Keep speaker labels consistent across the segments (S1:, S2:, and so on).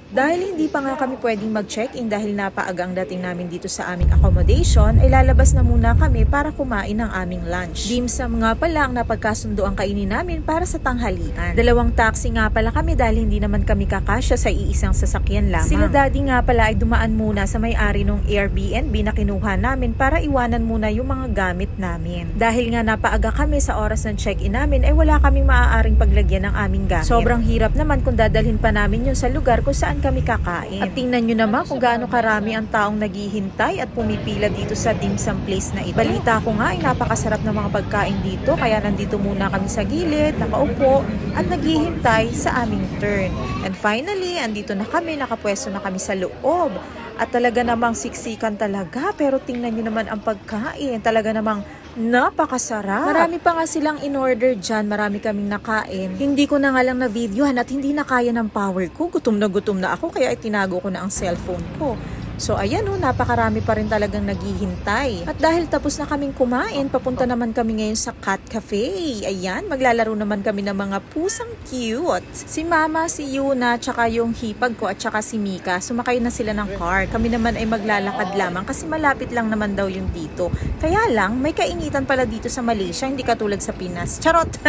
S1: Dahil hindi pa nga kami pwedeng mag-check-in dahil napaaga ang dating namin dito sa aming accommodation, ay lalabas na muna kami para kumain ng aming lunch. Dim sum nga pala ang napagkasundo ang kainin namin para sa tanghalian. 2 taxi nga pala kami dahil hindi naman kami kakasya sa iisang sasakyan lamang. Sila daddy nga pala ay dumaan muna sa may-ari ng Airbnb na kinuha namin para iwanan muna yung mga gamit namin. Dahil nga napaaga kami sa oras ng check-in namin ay wala kaming maaaring paglagyan ng aming gamit. Sobrang hirap naman kung dadalhin pa namin yun sa lugar kung saan kami kakain. At tingnan nyo naman kung gaano karami ang taong naghihintay at pumipila dito sa dim sum place na ito. Balita ko nga ay napakasarap ng mga pagkain dito kaya nandito muna kami sa gilid, nakaupo at naghihintay sa aming turn. And finally, andito na kami, nakapwesto na kami sa loob. At talaga namang siksikan talaga, pero tingnan nyo naman ang pagkain. Talaga namang napakasarap. Marami pa nga silang in-order dyan, marami kaming nakain. Hindi ko na nga lang na-videohan at hindi na kaya ng power ko. Gutom na ako, kaya itinago ko na ang cellphone ko. So ayan napakarami pa rin talagang naghihintay. At dahil tapos na kaming kumain, papunta naman kami ngayon sa Cat Cafe. Ayan, maglalaro naman kami ng mga pusang cute. Si Mama, si Yuna, tsaka yung hipag ko at tsaka si Mika, sumakay na sila ng car. Kami naman ay maglalakad lamang kasi malapit lang naman daw yung dito. Kaya lang, may kainitan pala dito sa Malaysia, hindi katulad sa Pinas. Charot!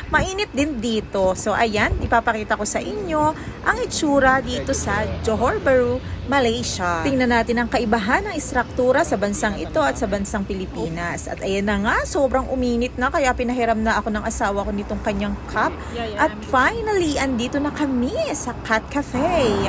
S1: Mainit din dito. So ayan, ipapakita ko sa inyo ang itsura dito sa Johor Bahru, Malaysia. Tingnan natin ang kaibahan ng istruktura sa bansang ito at sa bansang Pilipinas. At ayan na nga, sobrang uminit na kaya pinahiram na ako ng asawa ko nitong kanyang cup. At finally, andito na kami sa Cat Cafe.